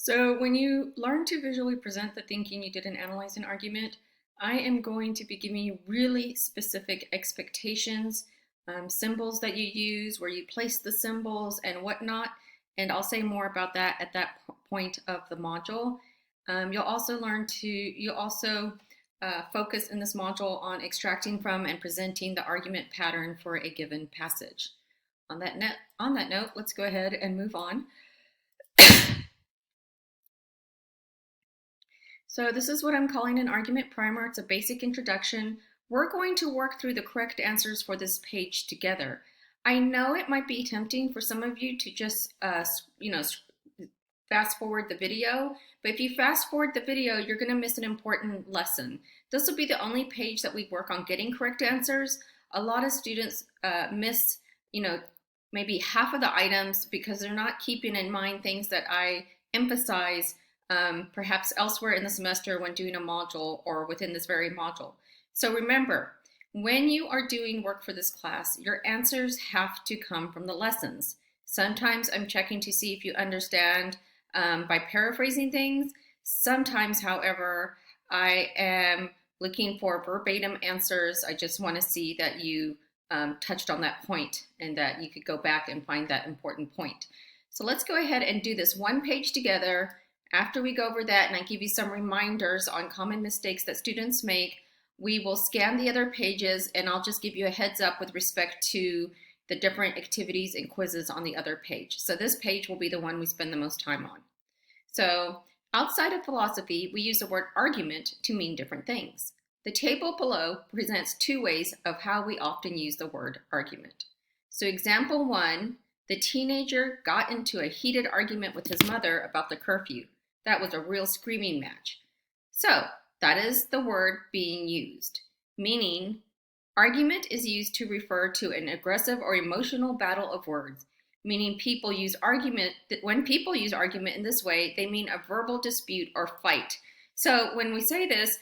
So when you learn to visually present the thinking you did in analyzing an argument, I am going to be giving you really specific expectations, symbols that you use, where you place the symbols and whatnot. And I'll say more about that at that point of the module. You'll also focus in this module on extracting from and presenting the argument pattern for a given passage. On that note, let's go ahead and move on. So this is what I'm calling an argument primer. It's a basic introduction. We're going to work through the correct answers for this page together. I know it might be tempting for some of you to just, fast forward the video, but if you fast forward the video, you're going to miss an important lesson. This will be the only page that we work on getting correct answers. A lot of students miss, maybe half of the items because they're not keeping in mind things that I emphasize perhaps elsewhere in the semester when doing a module or within this very module. So remember, when you are doing work for this class, your answers have to come from the lessons. Sometimes I'm checking to see if you understand by paraphrasing things. Sometimes, however, I am looking for verbatim answers. I just want to see that you touched on that point and that you could go back and find that important point. So let's go ahead and do this one page together. After we go over that and I give you some reminders on common mistakes that students make, we will scan the other pages and I'll just give you a heads up with respect to the different activities and quizzes on the other page. So this page will be the one we spend the most time on. So outside of philosophy, we use the word argument to mean different things. The table below presents two ways of how we often use the word argument. So example 1, the teenager got into a heated argument with his mother about the curfew. That was a real screaming match. So that is the word being used, meaning argument is used to refer to an aggressive or emotional battle of words, meaning when people use argument in this way, they mean a verbal dispute or fight. So when we say this,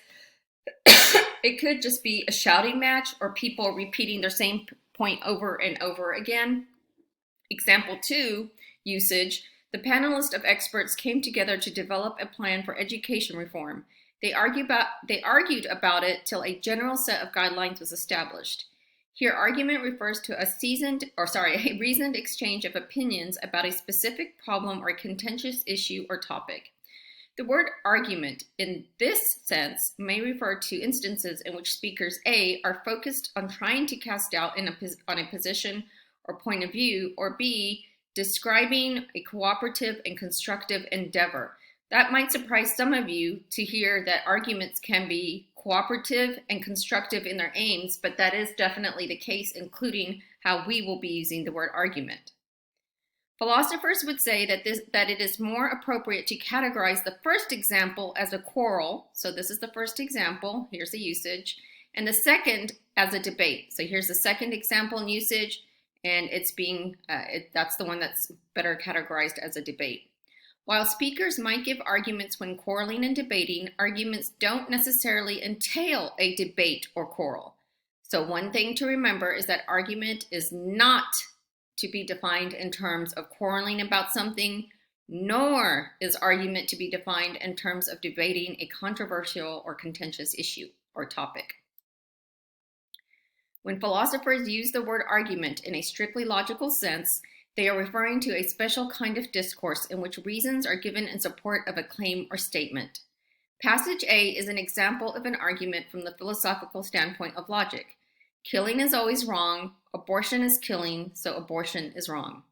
it could just be a shouting match or people repeating their same point over and over again. Example 2, usage. The panelist of experts came together to develop a plan for education reform. They argued about it till a general set of guidelines was established. Here, argument refers to a reasoned exchange of opinions about a specific problem or contentious issue or topic. The word argument in this sense may refer to instances in which speakers A are focused on trying to cast doubt on a position or point of view, or B, describing a cooperative and constructive endeavor. That might surprise some of you to hear that arguments can be cooperative and constructive in their aims, but that is definitely the case, including how we will be using the word argument. Philosophers would say that it is more appropriate to categorize the first example as a quarrel. So this is the first example. Here's the usage. And the second as a debate. So here's the second example in usage. And that's the one that's better categorized as a debate. While speakers might give arguments when quarreling and debating, arguments don't necessarily entail a debate or quarrel. So one thing to remember is that argument is not to be defined in terms of quarreling about something, nor is argument to be defined in terms of debating a controversial or contentious issue or topic. When philosophers use the word argument in a strictly logical sense, they are referring to a special kind of discourse in which reasons are given in support of a claim or statement. Passage A is an example of an argument from the philosophical standpoint of logic. Killing is always wrong, abortion is killing, so abortion is wrong.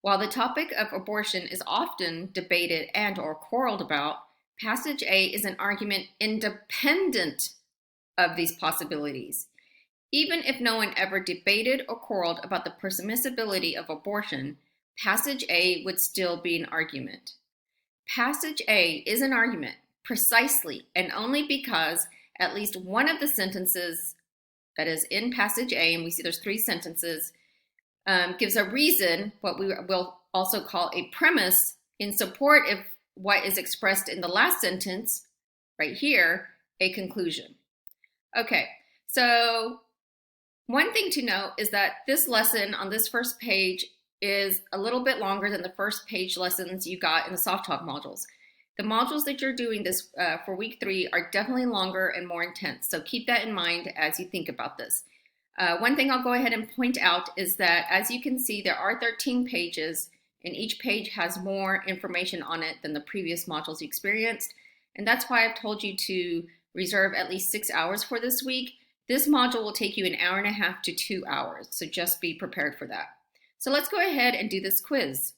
While the topic of abortion is often debated and or quarreled about, passage A is an argument independent of these possibilities. Even if no one ever debated or quarreled about the permissibility of abortion, passage A would still be an argument. Passage A is an argument precisely and only because at least one of the sentences that is in passage A, and we see there's 3 sentences, gives a reason, what we will also call a premise, in support of what is expressed in the last sentence, right here, a conclusion. Okay, so one thing to note is that this lesson on this first page is a little bit longer than the first page lessons you got in the soft talk modules. The modules that you're doing this for week 3 are definitely longer and more intense. So keep that in mind as you think about this. One thing I'll go ahead and point out is that, as you can see, there are 13 pages, and each page has more information on it than the previous modules you experienced. And that's why I've told you to reserve at least 6 hours for this week. This module will take you an hour and a half to 2 hours, so just be prepared for that. So let's go ahead and do this quiz.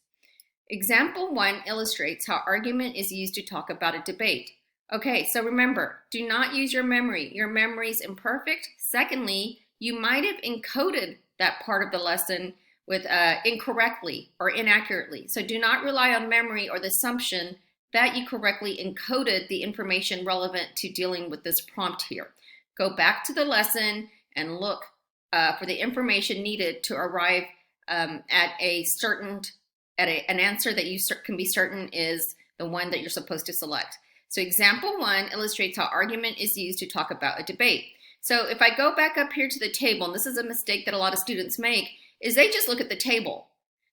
Example 1 illustrates how argument is used to talk about a debate. Okay, so remember, do not use your memory. Your memory is imperfect. Secondly, you might have encoded that part of the lesson with incorrectly or inaccurately. So do not rely on memory or the assumption that you correctly encoded the information relevant to dealing with this prompt here. Go back to the lesson and look for the information needed to arrive at an answer that you can be certain is the one that you're supposed to select. So example 1 illustrates how argument is used to talk about a debate. So if I go back up here to the table, and this is a mistake that a lot of students make, is they just look at the table.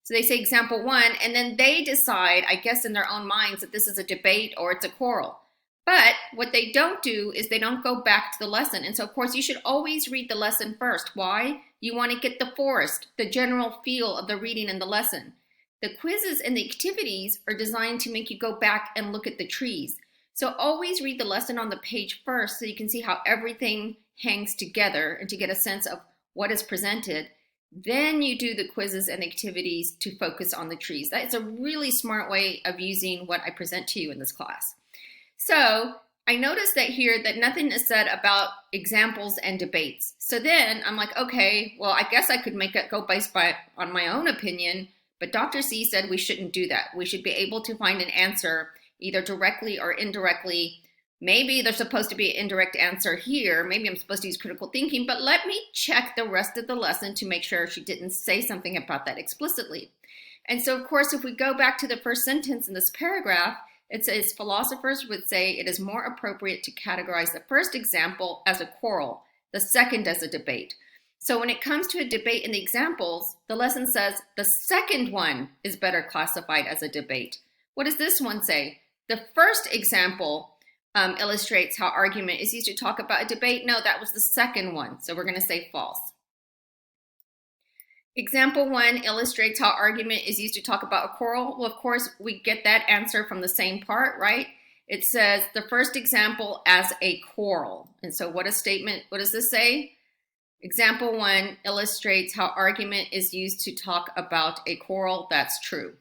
So they say example 1, and then they decide, I guess in their own minds, that this is a debate or it's a quarrel. But what they don't do is they don't go back to the lesson. And so, of course, you should always read the lesson first. Why? You want to get the forest, the general feel of the reading in the lesson. The quizzes and the activities are designed to make you go back and look at the trees. So always read the lesson on the page first so you can see how everything hangs together and to get a sense of what is presented. Then you do the quizzes and activities to focus on the trees. That's a really smart way of using what I present to you in this class. So I noticed that here that nothing is said about examples and debates. So then I'm like, okay, well, I guess I could make it go based on my own opinion, but Dr. C said we shouldn't do that. We should be able to find an answer either directly or indirectly. Maybe there's supposed to be an indirect answer here. Maybe I'm supposed to use critical thinking, but let me check the rest of the lesson to make sure she didn't say something about that explicitly. And so, of course, if we go back to the first sentence in this paragraph, it says philosophers would say it is more appropriate to categorize the first example as a quarrel, the second as a debate. So when it comes to a debate in the examples, the lesson says the second one is better classified as a debate. What does this one say? The first example illustrates how argument is used to talk about a debate. No, that was the second one, so we're going to say false. Example 1 illustrates how argument is used to talk about a quarrel. Well, of course, we get that answer from the same part, right? It says the first example as a quarrel. And so what does this say? Example 1 illustrates how argument is used to talk about a quarrel. That's true.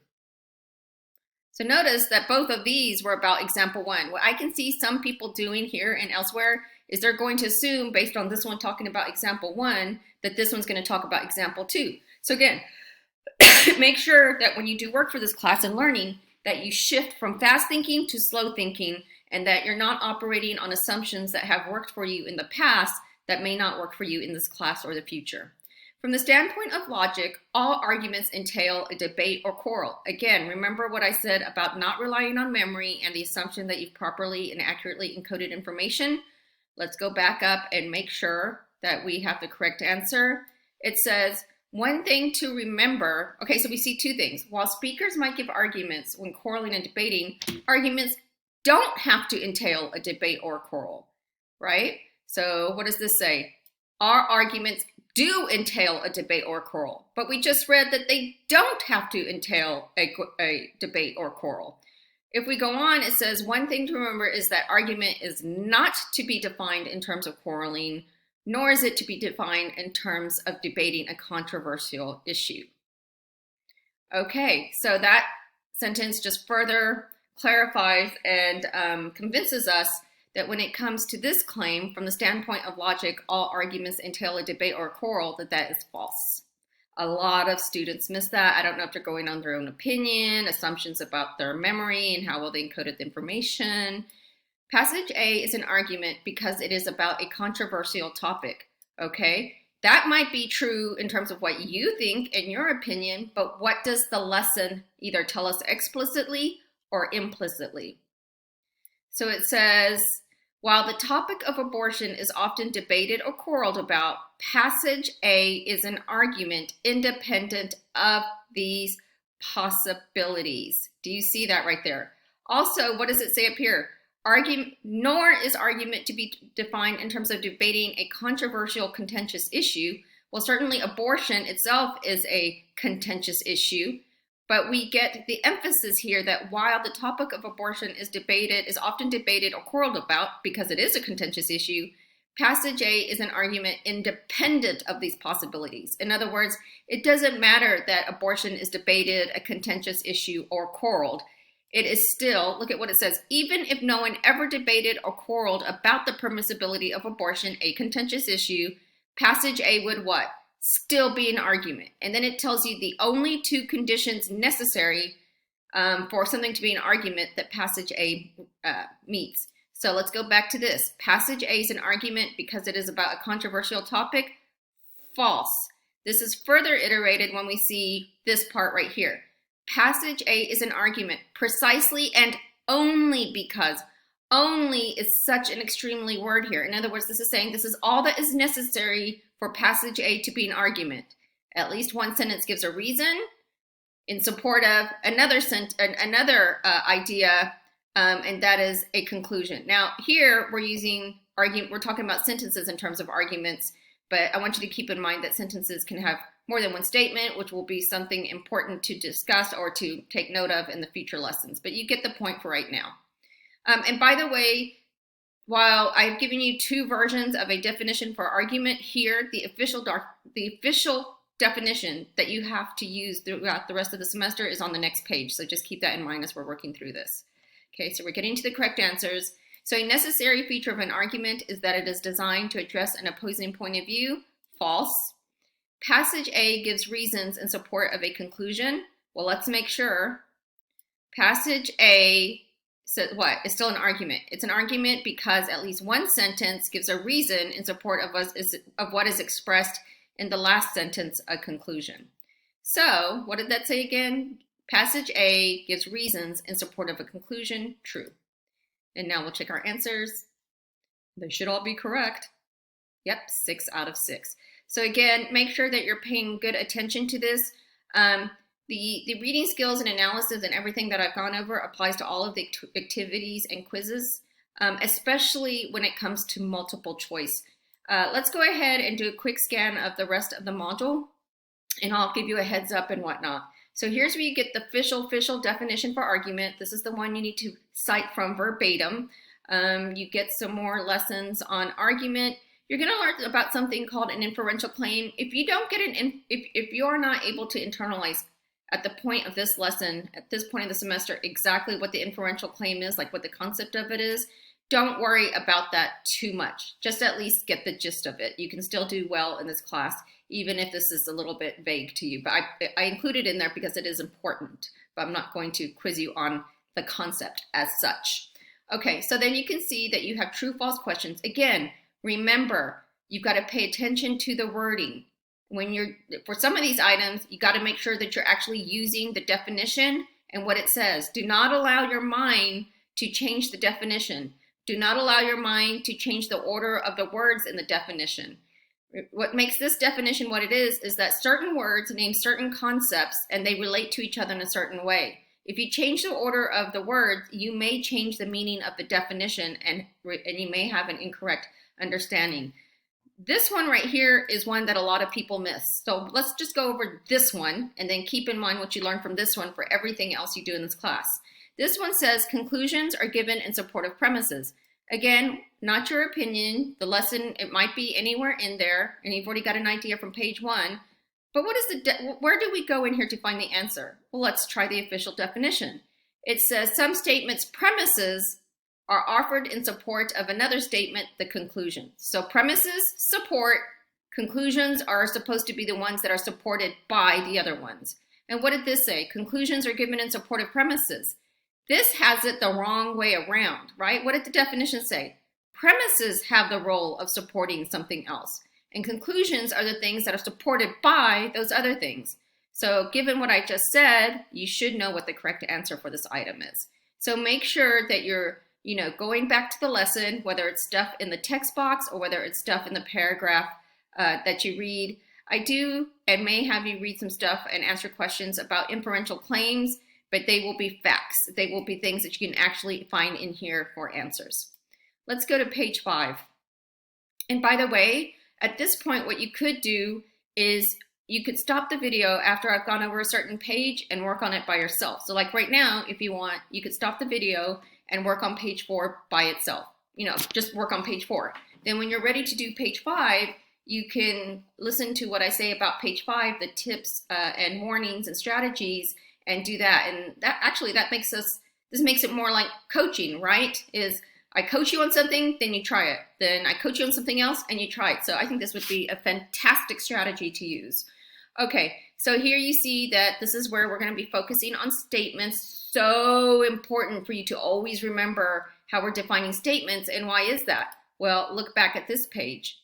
So notice that both of these were about example 1. What I can see some people doing here and elsewhere is they're going to assume, based on this one talking about example 1, that this one's going to talk about example 2. So again, make sure that when you do work for this class and learning, that you shift from fast thinking to slow thinking, and that you're not operating on assumptions that have worked for you in the past that may not work for you in this class or the future. From the standpoint of logic, all arguments entail a debate or quarrel. Again, remember what I said about not relying on memory and the assumption that you've properly and accurately encoded information. Let's go back up and make sure that we have the correct answer. It says, one thing to remember, okay, so we see two things. While speakers might give arguments when quarreling and debating, arguments don't have to entail a debate or a quarrel, right? So what does this say? Our arguments do entail a debate or a quarrel, but we just read that they don't have to entail a debate or quarrel. If we go on, it says one thing to remember is that argument is not to be defined in terms of quarreling, nor is it to be defined in terms of debating a controversial issue. Okay, so that sentence just further clarifies and convinces us that when it comes to this claim, from the standpoint of logic, all arguments entail a debate or a quarrel, that is false. A lot of students miss that. I don't know if they're going on their own opinion, assumptions about their memory and how well they encoded the information. Passage A is an argument because it is about a controversial topic, okay? That might be true in terms of what you think in your opinion, but what does the lesson either tell us explicitly or implicitly? So it says, While the topic of abortion is often debated or quarreled about, passage A is an argument independent of these possibilities. Do you see that right there? Also, what does it say up here? Nor is argument to be defined in terms of debating a controversial, contentious issue. Well, certainly abortion itself is a contentious issue, but we get the emphasis here that while the topic of abortion is often debated or quarreled about because it is a contentious issue, passage A is an argument independent of these possibilities. In other words, it doesn't matter that abortion is debated, a contentious issue, or quarreled. It is still, look at what it says, even if no one ever debated or quarreled about the permissibility of abortion, a contentious issue, passage A would what? Still be an argument. And then it tells you the only two conditions necessary for something to be an argument that passage A meets. So let's go back to this. Passage A is an argument because it is about a controversial topic. False. This is further iterated when we see this part right here. Passage A is an argument precisely and only because. Only is such an extremely word here. In other words, this is saying this is all that is necessary for passage A to be an argument. At least one sentence gives a reason in support of another idea, and that is a conclusion. Now, here we're talking about sentences in terms of arguments, but I want you to keep in mind that sentences can have more than one statement, which will be something important to discuss or to take note of in the future lessons. But you get the point for right now. And by the way, while I've given you two versions of a definition for argument, here the official definition that you have to use throughout the rest of the semester is on the next page. So just keep that in mind as we're working through this. Okay, so we're getting to the correct answers. So a necessary feature of an argument is that it is designed to address an opposing point of view. False. Passage A gives reasons in support of a conclusion. Well, let's make sure. Passage A says what? It's still an argument. It's an argument because at least one sentence gives a reason in support of what is expressed in the last sentence, a conclusion. So what did that say again? Passage A gives reasons in support of a conclusion. True. And now we'll check our answers. They should all be correct. Yep, 6 out of 6. So again, make sure that you're paying good attention to this. The reading skills and analysis and everything that I've gone over applies to all of the activities and quizzes, especially when it comes to multiple choice. Let's go ahead and do a quick scan of the rest of the module, and I'll give you a heads up and whatnot. So here's where you get the official definition for argument. This is the one you need to cite from verbatim. You get some more lessons on argument. You're going to learn about something called an inferential claim. If you don't get if you are not able to internalize at the point of this lesson, at this point of the semester, exactly what the inferential claim is, like what the concept of it is, don't worry about that too much. Just at least get the gist of it. You can still do well in this class, even if this is a little bit vague to you. But I include it in there because it is important, but I'm not going to quiz you on the concept as such. Okay, so then you can see that you have true-false questions. Again, remember, you've got to pay attention to the wording. For some of these items, you got to make sure that you're actually using the definition and what it says. Do not allow your mind to change the definition. Do not allow your mind to change the order of the words in the definition. What makes this definition what it is that certain words name certain concepts and they relate to each other in a certain way. If you change the order of the words, you may change the meaning of the definition and you may have an incorrect understanding. This one right here is one that a lot of people miss. So let's just go over this one and then keep in mind what you learned from this one for everything else you do in this class. This one says conclusions are given in support of premises. Again, not your opinion. The lesson, it might be anywhere in there, and you've already got an idea from page 1. But where do we go in here to find the answer? Well, let's try the official definition. It says some statements' premises are offered in support of another statement, the conclusion. So premises support, conclusions are supposed to be the ones that are supported by the other ones. And what did this say? Conclusions are given in support of premises. This has it the wrong way around, right? What did the definition say? Premises have the role of supporting something else, and conclusions are the things that are supported by those other things. So given what I just said, you should know what the correct answer for this item is. So make sure that you're going back to the lesson, whether it's stuff in the text box or whether it's stuff in the paragraph that you read. I do and may have you read some stuff and answer questions about inferential claims, but they will be facts. They will be things that you can actually find in here for answers. Let's go to page 5. And by the way, at this point, what you could do is you could stop the video after I've gone over a certain page and work on it by yourself. So like right now, if you want, you could stop the video and work on page 4 by itself. Just work on page 4. Then when you're ready to do page 5, you can listen to what I say about page 5, the tips and warnings and strategies, and do that. And that makes it more like coaching, right? Is I coach you on something, then you try it. Then I coach you on something else and you try it. So I think this would be a fantastic strategy to use. Okay, so here you see that this is where we're going to be focusing on statements. So important for you to always remember how we're defining statements. And why is that? Well, look back at this page.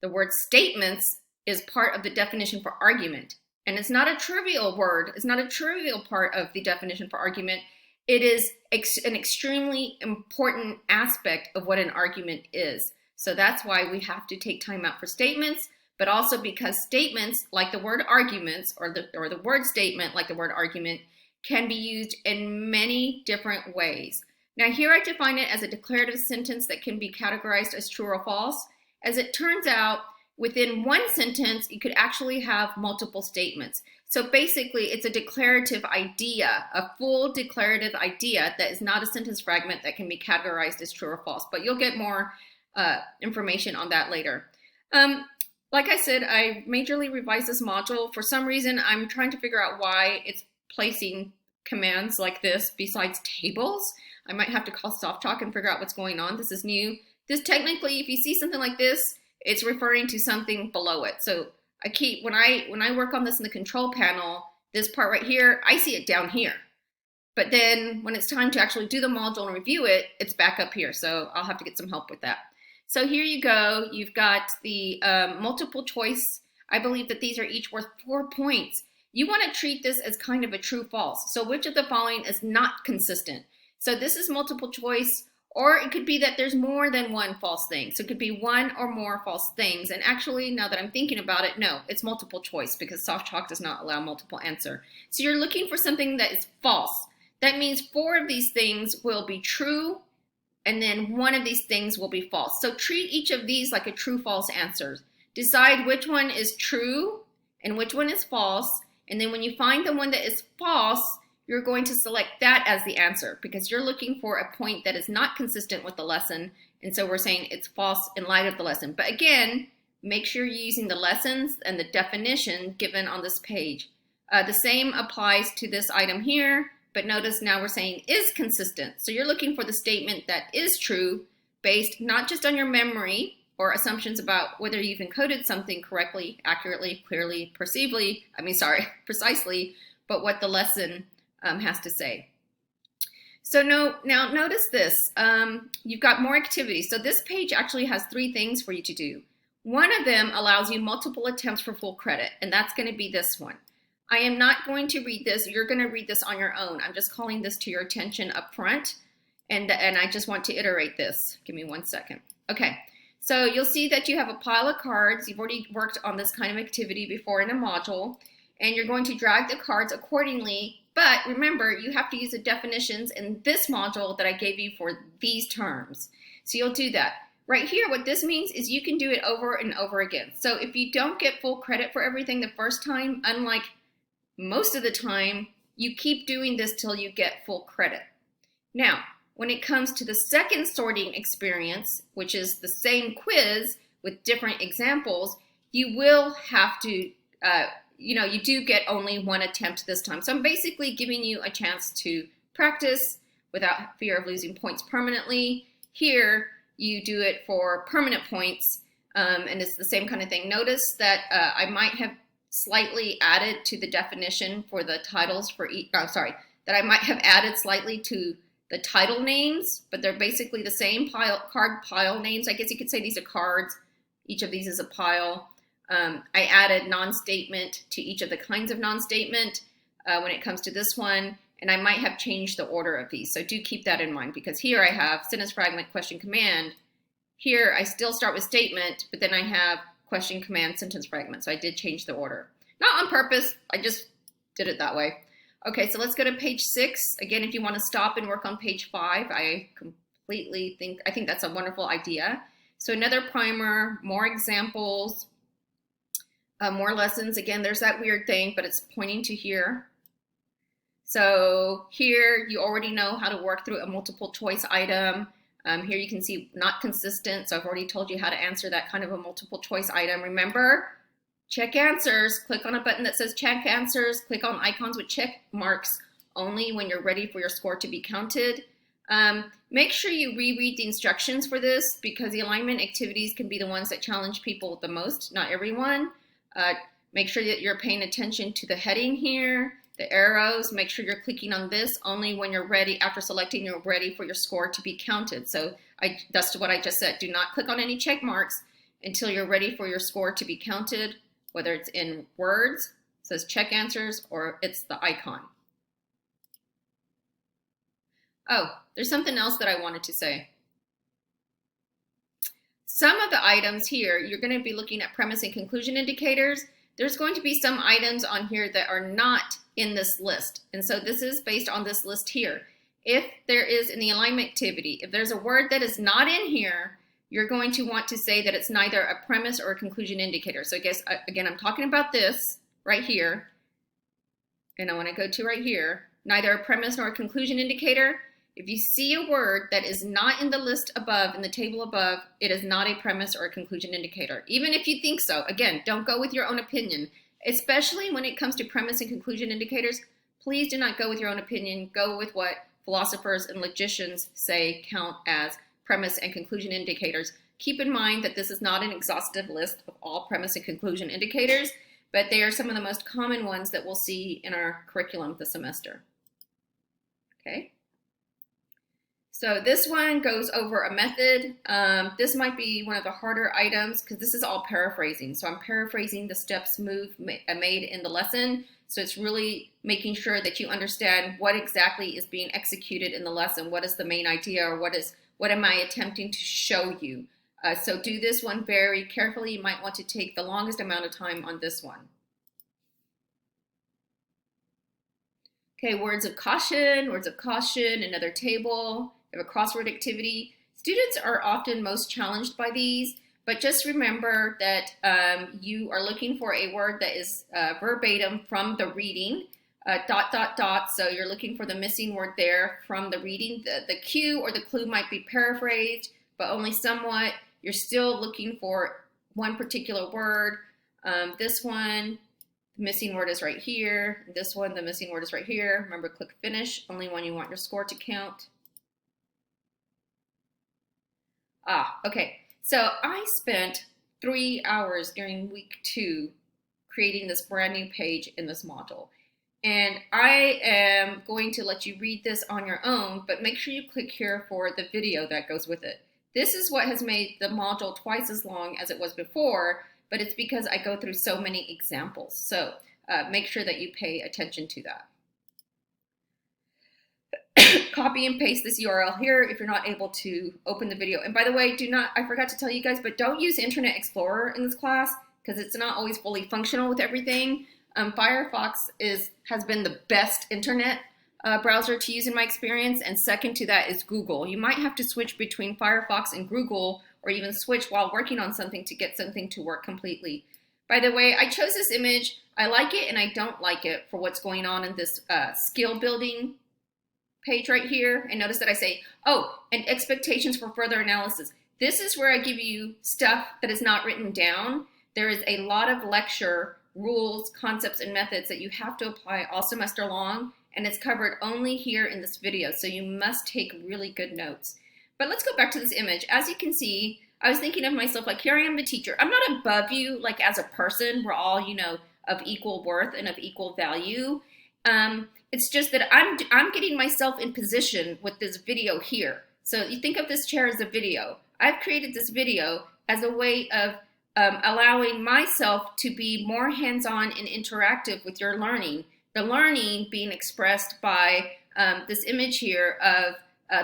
The word statements is part of the definition for argument. And it's not a trivial word. It's not a trivial part of the definition for argument. It is an extremely important aspect of what an argument is. So that's why we have to take time out for statements, but also because statements like the word arguments or the word statement like the word argument can be used in many different ways. Now here I define it as a declarative sentence that can be categorized as true or false. As it turns out, within one sentence, you could actually have multiple statements. So basically, it's a declarative idea, a full declarative idea that is not a sentence fragment that can be categorized as true or false. But you'll get more information on that later. Like I said, I majorly revised this module. For some reason, I'm trying to figure out why it's placing commands like this besides tables. I might have to call Soft Talk and figure out what's going on. This is new. This technically, if you see something like this, it's referring to something below it. So when I work on this in the control panel, this part right here, I see it down here. But then when it's time to actually do the module and review it, it's back up here. So I'll have to get some help with that. So here you go. You've got the multiple choice. I believe that these are each worth 4 points. You want to treat this as kind of a true false. So which of the following is not consistent? So this is multiple choice. Or it could be that there's more than one false thing. So it could be one or more false things. And actually, now that I'm thinking about it, no, it's multiple choice because Soft Talk does not allow multiple answer. So you're looking for something that is false. That means 4 of these things will be true, and then 1 of these things will be false. So treat each of these like a true-false answer. Decide which one is true and which one is false. And then when you find the one that is false, you're going to select that as the answer because you're looking for a point that is not consistent with the lesson. And so we're saying it's false in light of the lesson. But again, make sure you're using the lessons and the definition given on this page. The same applies to this item here, but notice now we're saying is consistent. So you're looking for the statement that is true based not just on your memory or assumptions about whether you've encoded something correctly, accurately, clearly, precisely, but what the lesson has to say. So now notice this, you've got more activities. So this page actually has 3 things for you to do. One of them allows you multiple attempts for full credit, and that's going to be this one. I am not going to read this. You're going to read this on your own. I'm just calling this to your attention up front, and I just want to iterate this. Give me 1 second. Okay, so you'll see that you have a pile of cards. You've already worked on this kind of activity before in a module, and you're going to drag the cards accordingly. But remember, you have to use the definitions in this module that I gave you for these terms. So you'll do that. Right here, what this means is you can do it over and over again. So if you don't get full credit for everything the first time, unlike most of the time, you keep doing this till you get full credit. Now, when it comes to the second sorting experience, which is the same quiz with different examples, you will have to you do get only 1 attempt this time. So I'm basically giving you a chance to practice without fear of losing points permanently. Here, you do it for permanent points, and it's the same kind of thing. Notice that I might have slightly added to the definition for the titles for each, that I might have added slightly to the title names, but they're basically the same card pile names. I guess you could say these are cards. Each of these is a pile. I added non-statement to each of the kinds of non-statement when it comes to this one. and I might have changed the order of these. So do keep that in mind, because here I have sentence fragment, question, command. Here I still start with statement, but then I have question, command, sentence fragment. So I did change the order. Not on purpose, I just did it that way. Okay, so let's go to page 6. Again, if you want to stop and work on page 5, I think that's a wonderful idea. So another primer, more examples, more lessons. Again, there's that weird thing, but it's pointing to here. So here you already know how to work through a multiple choice item. Here you can see not consistent, so I've already told you how to answer that kind of a multiple choice item. Remember, check answers. Click on a button that says check answers. Click on icons with check marks only when you're ready for your score to be counted. Make sure you reread the instructions for this, because the alignment activities can be the ones that challenge people the most, not everyone. Make sure that you're paying attention to the heading here, the arrows. Make sure you're clicking on this only when you're ready, after selecting you're ready for your score to be counted. So that's what I just said. Do not click on any check marks until you're ready for your score to be counted, whether it's in words, it says check answers, or it's the icon. Oh, there's something else that I wanted to say. Some of the items here, you're going to be looking at premise and conclusion indicators. There's going to be some items on here that are not in this list. And so this is based on this list here. If there is in the alignment activity, if there's a word that is not in here, you're going to want to say that it's neither a premise or a conclusion indicator. So I guess, again, I'm talking about this right here. And I want to go to right here, neither a premise nor a conclusion indicator. If you see a word that is not in the list above, in the table above, it is not a premise or a conclusion indicator. Even if you think so, again, don't go with your own opinion. Especially when it comes to premise and conclusion indicators, please do not go with your own opinion. Go with what philosophers and logicians say count as premise and conclusion indicators. Keep in mind that this is not an exhaustive list of all premise and conclusion indicators, but they are some of the most common ones that we'll see in our curriculum this semester. Okay. So this one goes over a method. This might be one of the harder items because this is all paraphrasing. So I'm paraphrasing the steps made in the lesson. So it's really making sure that you understand what exactly is being executed in the lesson. What is the main idea, or what am I attempting to show you? So do this one very carefully. You might want to take the longest amount of time on this one. Okay, words of caution, another table. We have a crossword activity. Students are often most challenged by these, but just remember that you are looking for a word that is verbatim from the reading, ... So you're looking for the missing word there from the reading. The cue or the clue might be paraphrased, but only somewhat. You're still looking for one particular word. This one, the missing word is right here. This one, the missing word is right here. Remember, click finish, only when you want your score to count. Okay. So I spent 3 hours during week 2 creating this brand new page in this module. And I am going to let you read this on your own, but make sure you click here for the video that goes with it. This is what has made the module twice as long as it was before, but it's because I go through so many examples. So make sure that you pay attention to that. Copy and paste this URL here if you're not able to open the video. And by the way, I forgot to tell you guys, but don't use Internet Explorer in this class because it's not always fully functional with everything. Firefox has been the best internet browser to use in my experience, and second to that is Google. You might have to switch between Firefox and Google, or even switch while working on something to get something to work completely. By the way, I chose this image. I like it and I don't like it for what's going on in this skill building page right here. And notice that I say, and expectations for further analysis. This is where I give you stuff that is not written down. There is a lot of lecture rules, concepts, and methods that you have to apply all semester long, and it's covered only here in this video, so you must take really good notes. But let's go back to this image. As you can see, I was thinking of myself like, here I am, the teacher. I'm not above you, like as a person. We're all, of equal worth and of equal value. It's just that I'm getting myself in position with this video here. So you think of this chair as a video. I've created this video as a way of allowing myself to be more hands-on and interactive with your learning, the learning being expressed by this image here of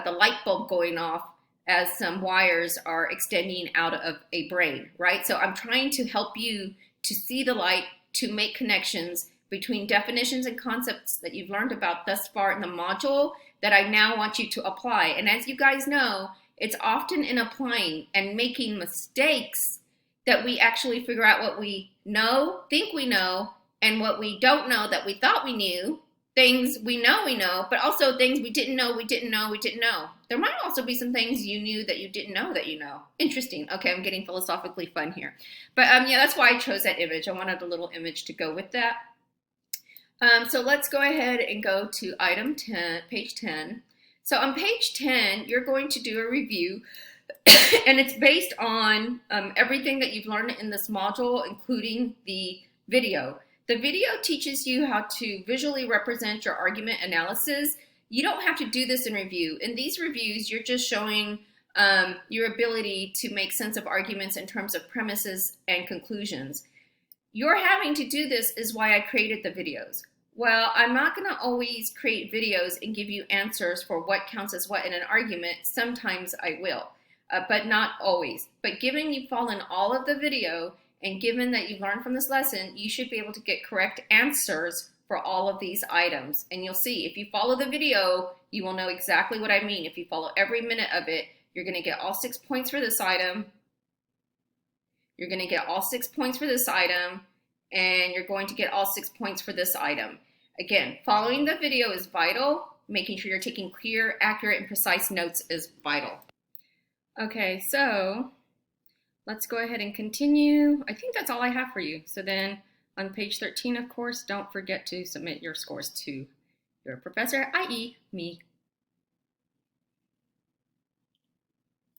the light bulb going off as some wires are extending out of a brain, right? So I'm trying to help you to see the light, to make connections between definitions and concepts that you've learned about thus far in the module that I now want you to apply. And as you guys know, it's often in applying and making mistakes that we actually figure out what we know, think we know, and what we don't know that we thought we knew, things we know, but also things we didn't know. There might also be some things you knew that you didn't know that you know. Interesting. Okay, I'm getting philosophically fun here. But yeah, that's why I chose that image. I wanted a little image to go with that. So let's go ahead and go to item 10, page 10. So on page 10, you're going to do a review, and it's based on everything that you've learned in this module, including the video. The video teaches you how to visually represent your argument analysis. You don't have to do this in review. In these reviews, you're just showing your ability to make sense of arguments in terms of premises and conclusions. Your having to do this is why I created the videos. Well, I'm not going to always create videos and give you answers for what counts as what in an argument. Sometimes I will, but not always. But given you've followed all of the video, and given that you've learned from this lesson, you should be able to get correct answers for all of these items. And you'll see, if you follow the video, you will know exactly what I mean. If you follow every minute of it, you're going to get all 6 points for this item. You're going to get all 6 points for this item. And you're going to get all 6 points for this item. Again, following the video is vital. Making sure you're taking clear, accurate, and precise notes is vital. Okay, so let's go ahead and continue. I think that's all I have for you. So then on page 13, of course, don't forget to submit your scores to your professor, i.e. me.